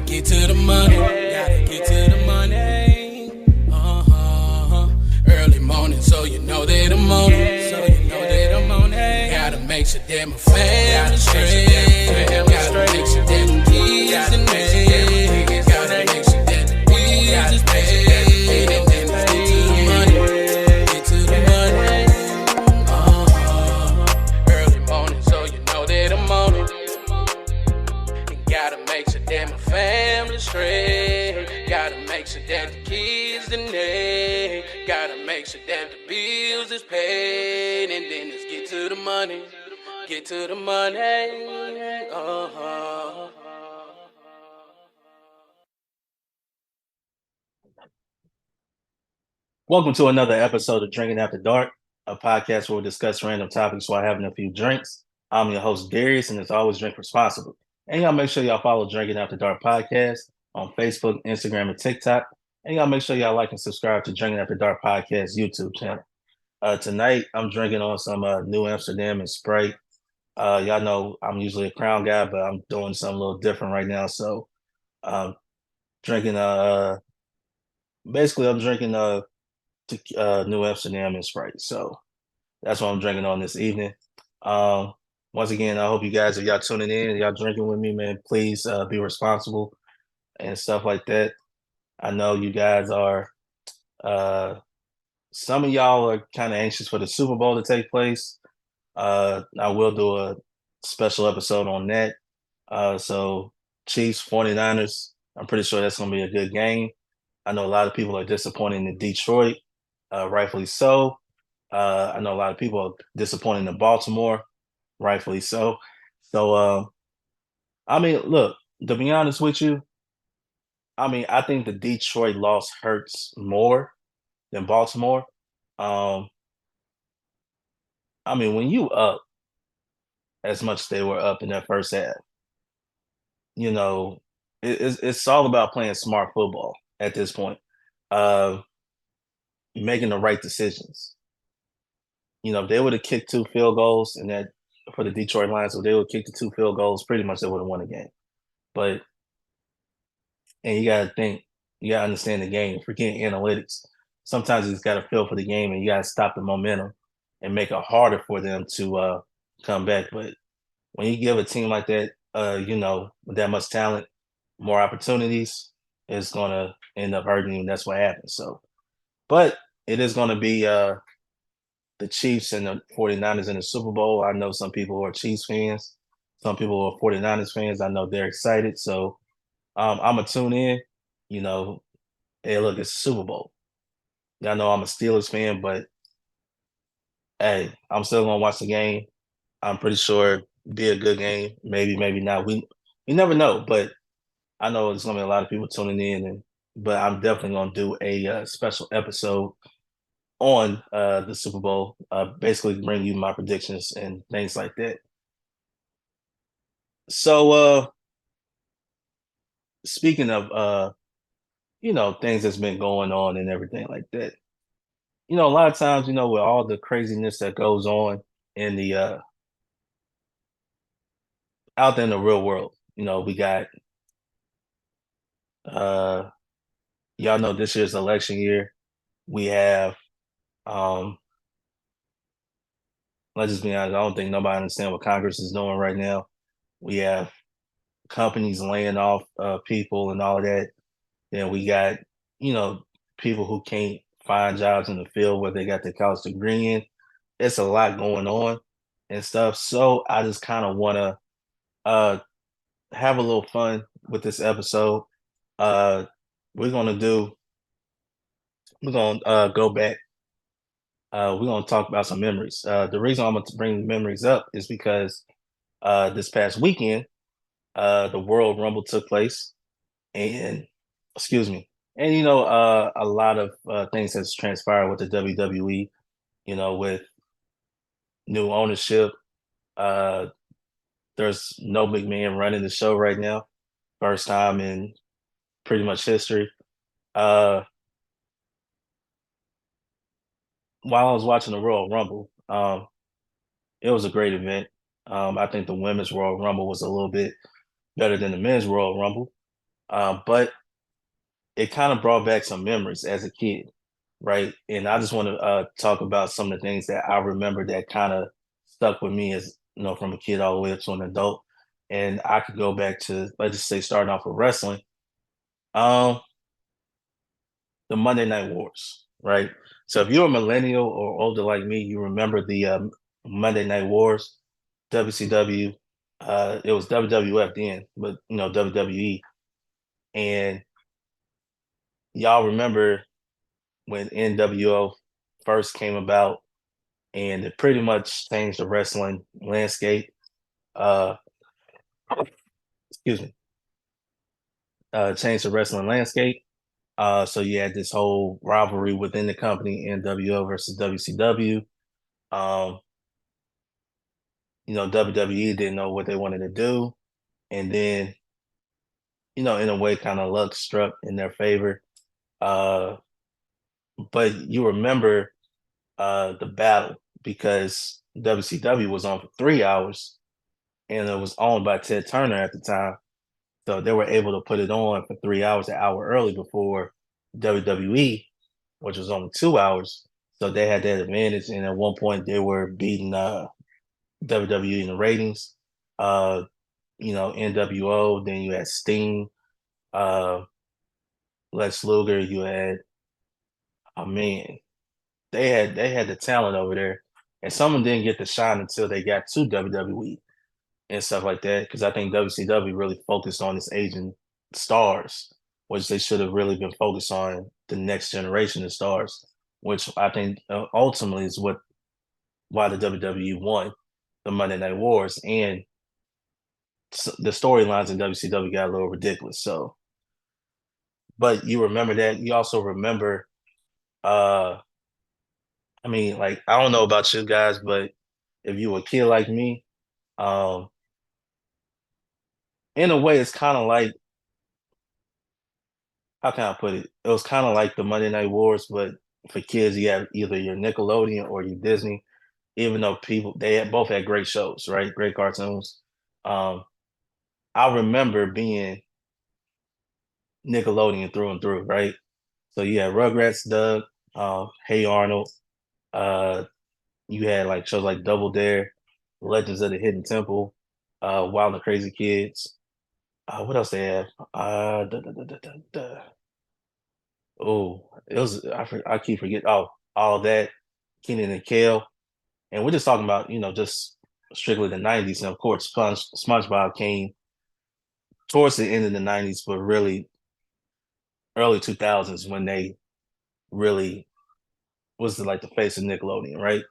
get to the money. Gotta get to the money. Early morning, so you know that I'm on it. So you know that I'm on it. Gotta make sure that my family straight. Gotta make sure that the kids and me. Gotta make sure that the bills is paid. And then let's get to the money. Get to the money. Early morning, so you know that I'm on it. And gotta make sure that my family straight. Gotta make sure that the kids and they. Gotta make sure that the bills is paid. And then let's get to the money. Get to the money. Welcome to another episode of Drinking After Dark, a podcast where we discuss random topics while having a few drinks. I'm your host, Darius, and as always, drink responsibly. And y'all make sure y'all follow Drinking After Dark podcast on Facebook, Instagram, and TikTok. And y'all make sure y'all like and subscribe to Drinking After Dark podcast YouTube channel. Tonight, I'm drinking on some New Amsterdam and Sprite. Y'all know I'm usually a Crown guy, but I'm doing something a little different right now. So, drinking basically, I'm drinking New Amsterdam and Sprite. So that's what I'm drinking on this evening. Once again, I hope you guys, if y'all tuning in, y'all drinking with me, man, please be responsible and stuff like that. I know you guys are, some of y'all are kind of anxious for the Super Bowl to take place. I will do a special episode on that. So Chiefs, 49ers, I'm pretty sure that's going to be a good game. I know a lot of people are disappointed in Detroit, rightfully so. I know a lot of people are disappointed in Baltimore, rightfully so. So, I mean, look, to be honest with you, I mean, I think the Detroit loss hurts more than Baltimore. Um, I mean, when you up as much as they were up in that first half, you know, it's all about playing smart football at this point, uh, making the right decisions. You know, if they would have kicked 2 field goals and that for the Detroit Lions, if they would have kicked the 2 field goals, pretty much they would have won the game. But and you gotta think, you gotta understand the game, forget analytics. Sometimes you just gotta feel for the game and you gotta stop the momentum and make it harder for them to come back. But when you give a team like that, you know, with that much talent, more opportunities, it's gonna end up hurting you, and that's what happens. So, but it is gonna be the Chiefs and the 49ers in the Super Bowl. I know some people who are Chiefs fans, some people who are 49ers fans. I know they're excited. So I'm going to tune in. You know, hey, look, it's Super Bowl. Y'all know I'm a Steelers fan, but hey, I'm still going to watch the game. I'm pretty sure it'll be a good game. Maybe, maybe not. We never know, but I know there's going to be a lot of people tuning in. But I'm definitely going to do a special episode on the Super Bowl, basically bring you my predictions and things like that. So speaking of you know, things that's been going on and everything like that. You know, a lot of times, you know, with all the craziness that goes on in the out there in the real world, you know, we got uh y'all know this year's election year. We have um let's just be honest, I don't think nobody understands what Congress is doing right now. We have companies laying off people and all of that. Then we got, you know, people who can't find jobs in the field where they got their college degree in. It's a lot going on and stuff. So I just kind of want to uh have a little fun with this episode. Uh we're gonna do we're gonna go back. We're gonna talk about some memories. The reason I'm gonna bring the memories up is because this past weekend, the World Rumble took place, and excuse me, and you know, a lot of things has transpired with the WWE. You know, with new ownership. Uh, there's no big man running the show right now. First time in pretty much history. Uh, while I was watching the Royal Rumble, it was a great event. I think the women's Royal Rumble was a little bit better than the men's Royal Rumble. But it kind of brought back some memories as a kid, right? And I just want to talk about some of the things that I remember that kind of stuck with me as from a kid all the way up to an adult. And I could go back to, let's just say, starting off with wrestling. Um, the Monday Night Wars, right? So if you're a millennial or older like me, you remember the Monday Night Wars, WCW. It was WWF then, but WWE. And y'all remember when NWO first came about, and it pretty much changed the wrestling landscape. Uh, excuse me, changed the wrestling landscape. So you had this whole rivalry within the company, NWO versus WCW. Um, WWE didn't know what they wanted to do, and then in a way, kind of luck struck in their favor. Uh, but you remember the battle because WCW was on for 3 hours, and it was owned by Ted Turner at the time. So they were able to put it on for 3 hours, an hour early before WWE, which was only 2 hours. So they had that advantage. And at one point, they were beating WWE in the ratings. Uh, NWO. Then you had Sting, uh, Lex Luger. You had, oh man, they had the talent over there, and some of them didn't get the shine until they got to WWE and stuff like that. Because I think WCW really focused on its aging stars, which they should have really been focused on the next generation of stars, which I think ultimately is why the WWE won the Monday Night Wars, and the storylines in WCW got a little ridiculous. So, but you remember that. You also remember, uh, I mean, like I don't know about you guys, but if you were a kid like me, um, in a way, it's kind of like, how can I put it? It was kind of like the Monday Night Wars, but for kids, you have either your Nickelodeon or your Disney. Even though both had great shows, right? Great cartoons. Um, I remember being Nickelodeon through and through, right? So you had Rugrats, Doug, Hey Arnold. Uh, you had like shows like Double Dare, Legends of the Hidden Temple, Wild and Crazy Kids. What else they have? Oh, it was I keep forgetting. Oh, all of that, Kenan and Kel, and we're just talking about just strictly the '90s, and of course, SpongeBob came towards the end of the '90s, but really early 2000s when they really was like the face of Nickelodeon, right?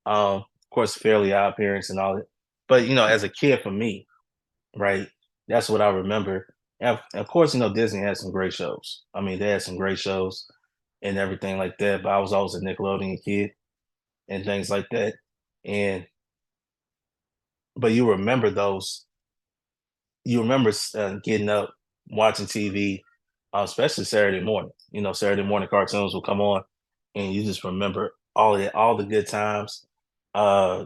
Of course, Fairly Odd Parents and all that. But as a kid, for me, right, that's what I remember. And of course, Disney had some great shows. I mean, they had some great shows and everything like that. But I was always a Nickelodeon kid and things like that. And but you remember those. You remember getting up, watching TV, especially Saturday morning. Saturday morning cartoons will come on, and you just remember all of that, all the good times. Uh,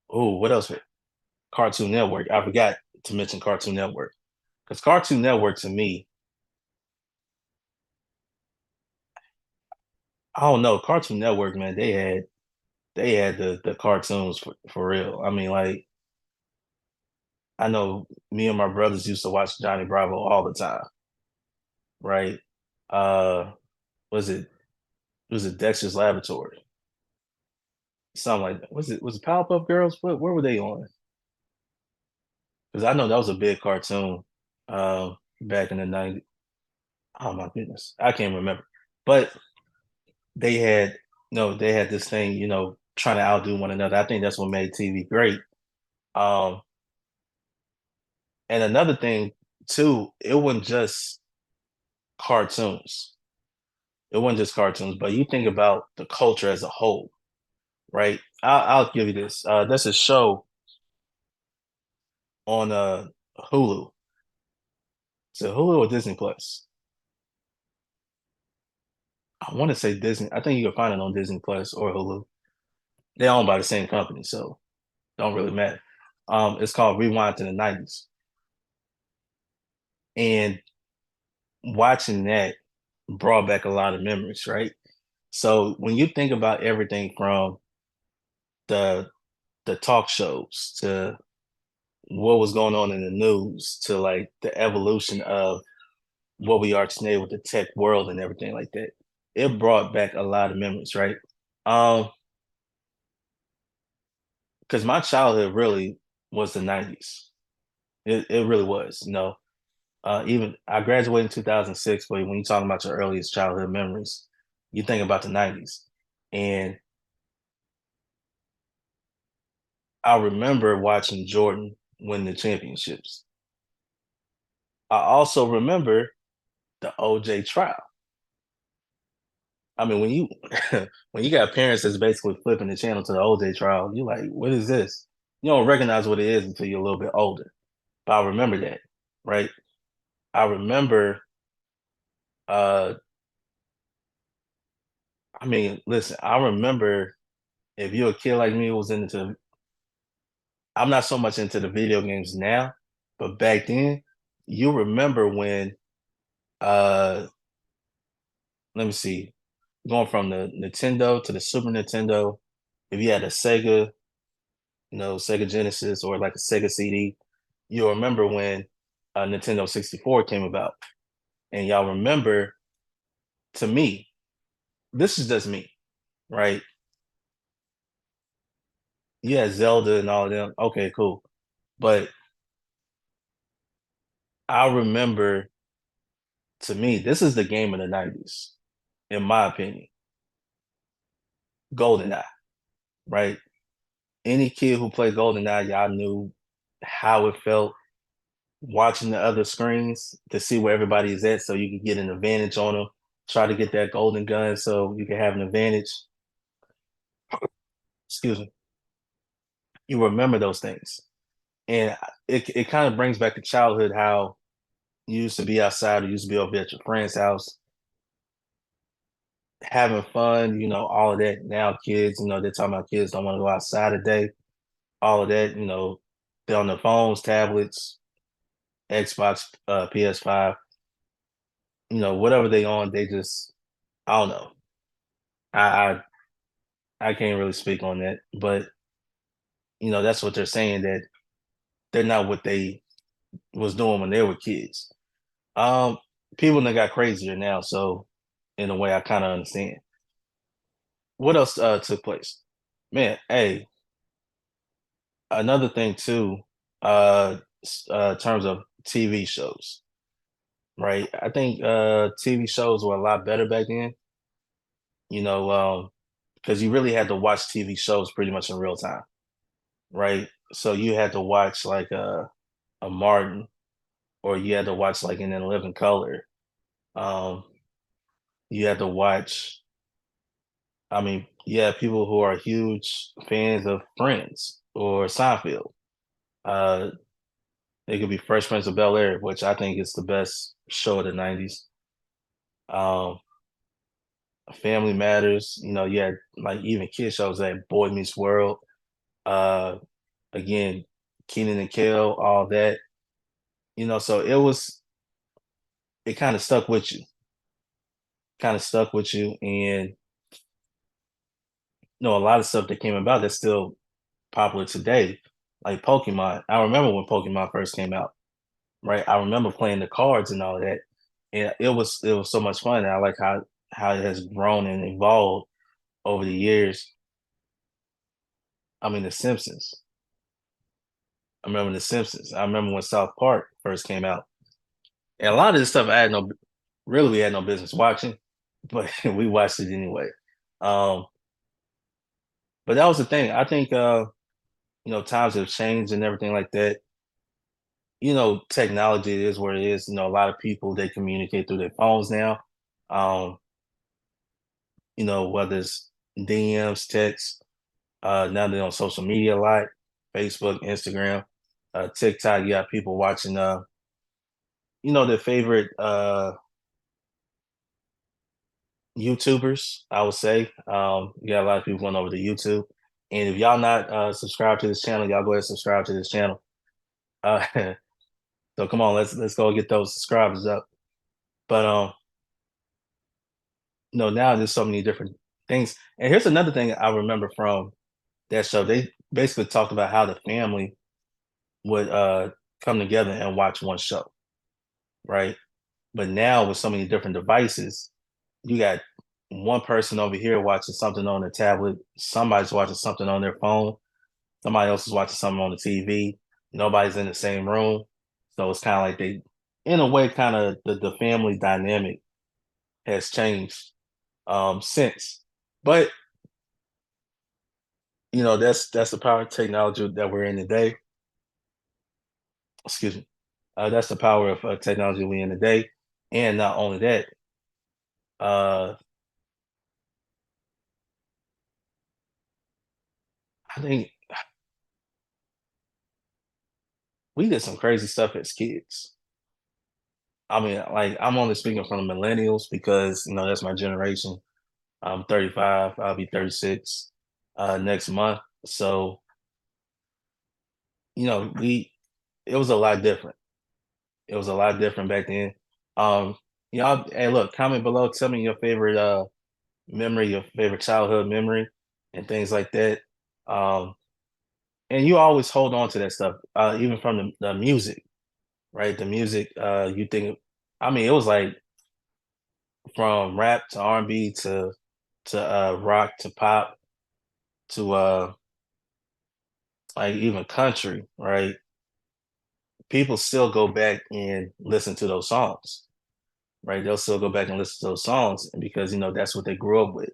oh, what else? Cartoon Network. I forgot to mention Cartoon Network because Cartoon Network to me, I don't know, Cartoon Network, man, they had the cartoons for real. I mean, like I know me and my brothers used to watch Johnny Bravo all the time, right? Uh, was it Dexter's Laboratory? Something like that. Was it Powerpuff Girls? Where were they on? Because I know that was a big cartoon back in the '90s. Oh my goodness, I can't remember. But they had they had this thing, trying to outdo one another. I think that's what made TV great. Um, and another thing too, it wasn't just cartoons. It wasn't just cartoons, but you think about the culture as a whole, right? I'll give you this. There's a show on Hulu. So Hulu or Disney Plus. I want to say Disney. I think you can find it on Disney Plus or Hulu. They're owned by the same company, so don't really matter. It's called Rewind to the '90s, and watching that brought back a lot of memories, right? So when you think about everything from the the talk shows to what was going on in the news to like the evolution of what we are today with the tech world and everything like that, it brought back a lot of memories, right? Um, because my childhood really was the 90s. It really was, you know. Even I graduated in 2006, but when you're talking about your earliest childhood memories, you think about the 90s. And I remember watching Jordan win the championships. I also remember the OJ trial. I mean, when you when you got parents that's basically flipping the channel to the OJ trial, you're like, what is this? You don't recognize what it is until you're a little bit older. But I remember that, right? I remember uh I mean, listen, I remember if you're a kid like me who was into I'm not so much into the video games now, but back then, you remember when uh let me see, going from the Nintendo to the Super Nintendo, if you had a Sega, you know, Sega Genesis or like a Sega CD, you'll remember when Nintendo 64 came about. And y'all remember, to me, this is just me, right? Yeah, Zelda and all of them. Okay, cool. But I remember, to me, this is the game of the 90s, in my opinion. GoldenEye, right? Any kid who played GoldenEye, y'all knew how it felt watching the other screens to see where everybody is at so you could get an advantage on them. Try to get that golden gun so you can have an advantage. Excuse me. You remember those things. And it kind of brings back to childhood how you used to be outside, you used to be over at your friend's house, having fun, you know, all of that. Now kids, you know, they're talking about kids don't want to go outside today. All of that, you know, they're on their phones, tablets, Xbox, PS5, you know, whatever they on, they just I don't know. I I can't really speak on that, but you know, that's what they're saying that they're not what they was doing when they were kids. Um, People that got crazier now, so in a way, I kind of understand. What else took place? Man, hey, another thing too, in terms of TV shows, right? I think TV shows were a lot better back then. You know, because you really had to watch TV shows pretty much in real time, right? So you had to watch like a Martin, or you had to watch like in Living Color. Um, you had to watch. I mean, yeah, people who are huge fans of Friends or Seinfeld. Uh, it could be Fresh Prince of Bel Air, which I think is the best show of the '90s. Um, Family Matters. You know, yeah, like even kid shows like Boy Meets World. Uh, Again, Keenan and Kel, all that. You know, so it kind of stuck with you, and you know, a lot of stuff that came about that's still popular today, like Pokemon. I remember when Pokemon first came out, right? I remember playing the cards and all of that, and it was so much fun. And I like how it has grown and evolved over the years. I mean, The Simpsons. I remember The Simpsons. I remember when South Park first came out, and a lot of this stuff we had no business watching, but we watched it anyway. Um, but that was the thing. I think you know, times have changed and everything like that. You know, technology is what it is. You know, a lot of people they communicate through their phones now. Um, you know, whether it's DMs, text, now they're on social media a lot, Facebook, Instagram, TikTok. You got people watching you know, their favorite YouTubers, I would say. You got a lot of people going over to YouTube. And if y'all not subscribed to this channel, y'all go ahead and subscribe to this channel. Uh, so come on, let's go get those subscribers up. But now there's so many different things. And here's another thing I remember from that show. They basically talked about how the family would come together and watch one show, right? But now with so many different devices, you got one person over here watching something on their tablet, somebody's watching something on their phone, somebody else is watching something on the TV. Nobody's in the same room. So it's kind of like they, in a way, kind of the family dynamic has changed since. But that's the power of technology that we're in today. Excuse me. That's the power of technology we're in today. And not only that, uh, I think we did some crazy stuff as kids. I mean, like I'm only speaking from the millennials because that's my generation. I'm 35. I'll be 36 next month. So we it was a lot different. It was a lot different back then. Um, y'all, hey, look, comment below. Tell me your favorite memory, your favorite childhood memory, and things like that. Um, and you always hold on to that stuff, even from the music, right? The music, you think, I mean, it was like from rap to R&B to rock to pop to like even country, right? People still go back and listen to those songs, right? They'll still go back and listen to those songs because that's what they grew up with.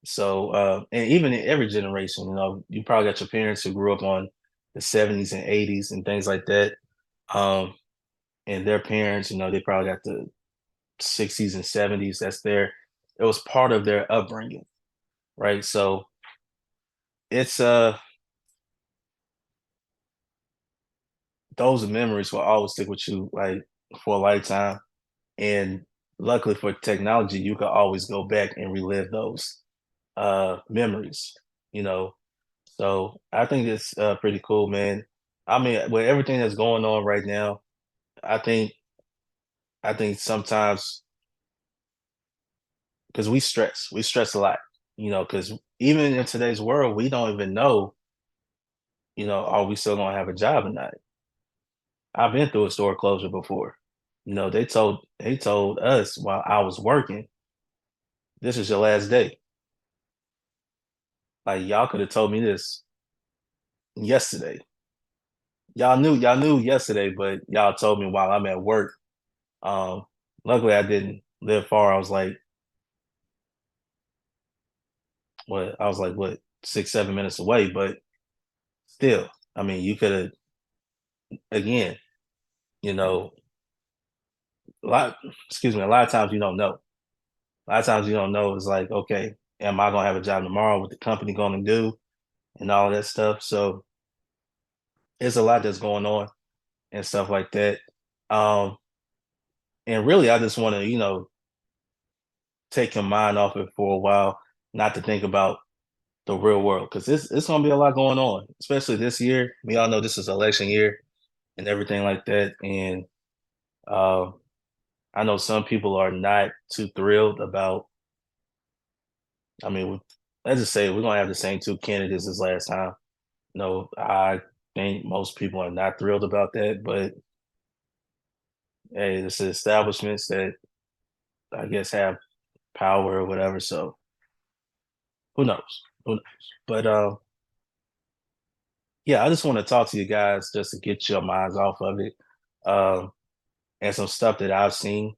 So and even in every generation, you probably got your parents who grew up on the 70s and 80s and things like that. Um, and their parents, they probably got the 60s and 70s. It was part of their upbringing, right? So it's those memories will always stick with you like for a lifetime. And luckily for technology, you can always go back and relive those memories, you know. So I think it's pretty cool, man. I mean, with everything that's going on right now, I think I think sometimes because we stress a lot, because even in today's world, we don't even know, are we still gonna have a job or not? I've been through a store closure before. They told us while I was working, this is your last day. Like y'all could have told me this yesterday. Y'all knew yesterday, but y'all told me while I'm at work. Um, Luckily I didn't live far. I was like, what, 6, 7 minutes away, but still, I mean, you could have again, you know, a lot, excuse me, a lot of times you don't know. A lot of times you don't know. It's like, okay, am I gonna have a job tomorrow? What the company gonna do and all that stuff. So it's a lot that's going on and stuff like that. Um, and really I just want to, take your mind off it for a while, not to think about the real world because it's gonna be a lot going on, especially this year. We all know this is election year and everything like that. And uh, I know some people are not too thrilled about. I mean, let's just say we're gonna have the same two candidates as last time. No, I think most people are not thrilled about that, but hey, it's the establishments that I guess have power or whatever. So who knows? Who knows? But yeah, I just want to talk to you guys just to get your minds off of it. Um, and some stuff that I've seen,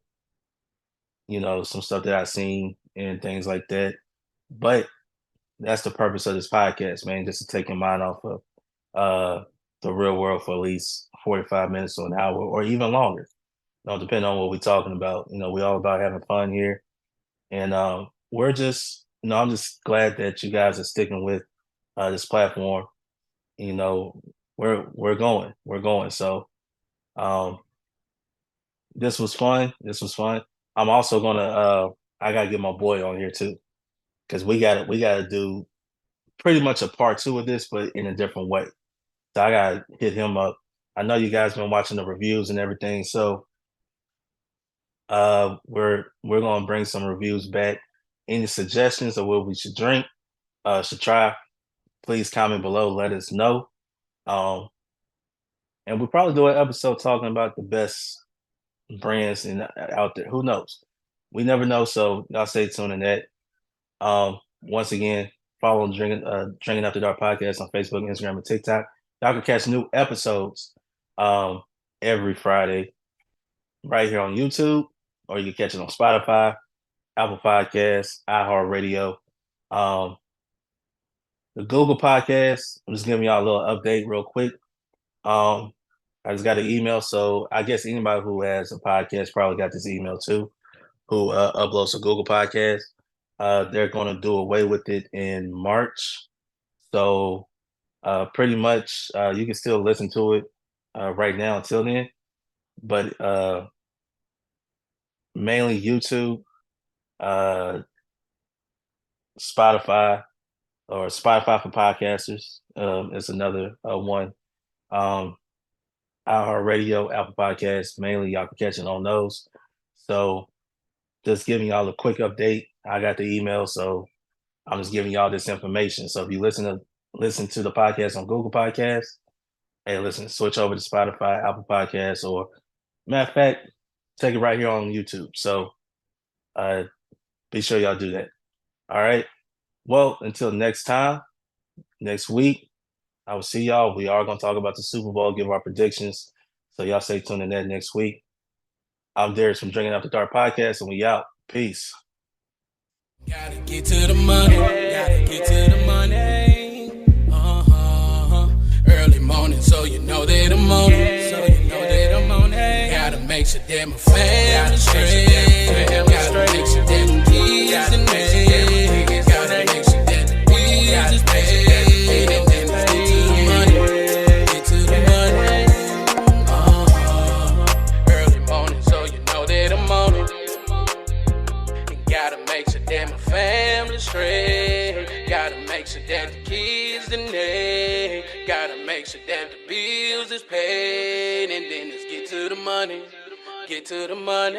some stuff that I've seen and things like that. But that's the purpose of this podcast, man, just to take your mind off of uh the real world for at least 45 minutes to an hour or even longer. Depending on what we're talking about. We all about having fun here. And we're just, I'm just glad that you guys are sticking with this platform. You know, we're going. We're going. So um this was fun. This was fun. I'm also gonna I gotta get my boy on here too. Because we gotta do pretty much a part two of this, but in a different way. So I gotta hit him up. I know you guys been watching the reviews and everything, so We're gonna bring some reviews back. Any suggestions of what we should drink, should try, please comment below, let us know. And we'll probably do an episode talking about the best brands out there. Who knows? We never know. So y'all stay tuned in that. Once again, follow Drinking After Dark podcast on Facebook, Instagram, and TikTok. Y'all can catch new episodes every Friday right here on YouTube, or you can catch it on Spotify, Apple Podcasts, iHeartRadio, the Google Podcast. I'm just giving y'all a little update real quick. I just got an email, so I guess anybody who has a podcast probably got this email too, who uploads to Google Podcast. They're going to do away with it in March. So pretty much you can still listen to it right now until then, but mainly YouTube, Spotify, or Spotify for podcasters is another one. iHeartRadio, Apple Podcasts, mainly y'all can catch it on those. So just giving y'all a quick update. I got the email, so I'm just giving y'all this information. So if you listen to the podcast on Google Podcasts, hey, listen, switch over to Spotify, Apple Podcasts, or matter of fact, take it right here on YouTube. So be sure y'all do that. All right. Well, until next time, next week, I will see y'all. We are going to talk about the Super Bowl, give our predictions. So y'all stay tuned in that next week. I'm Darius from Drinking After Dark podcast, and we out. Peace. Gotta get to the money. Gotta get to the money. Early morning, so you know that I'm on it. So you know that I'm on it. Gotta make sure that my family straight. Gotta make sure that the kids and me. Gotta make sure that the bills is paid. And then let's get to the money. Get to the money. Early morning, so you know that I'm on it. And gotta make sure that my family straight. Gotta make sure that the kids and they. Gotta make sure that the bills is paid. And then let's get to the money. Get to the money.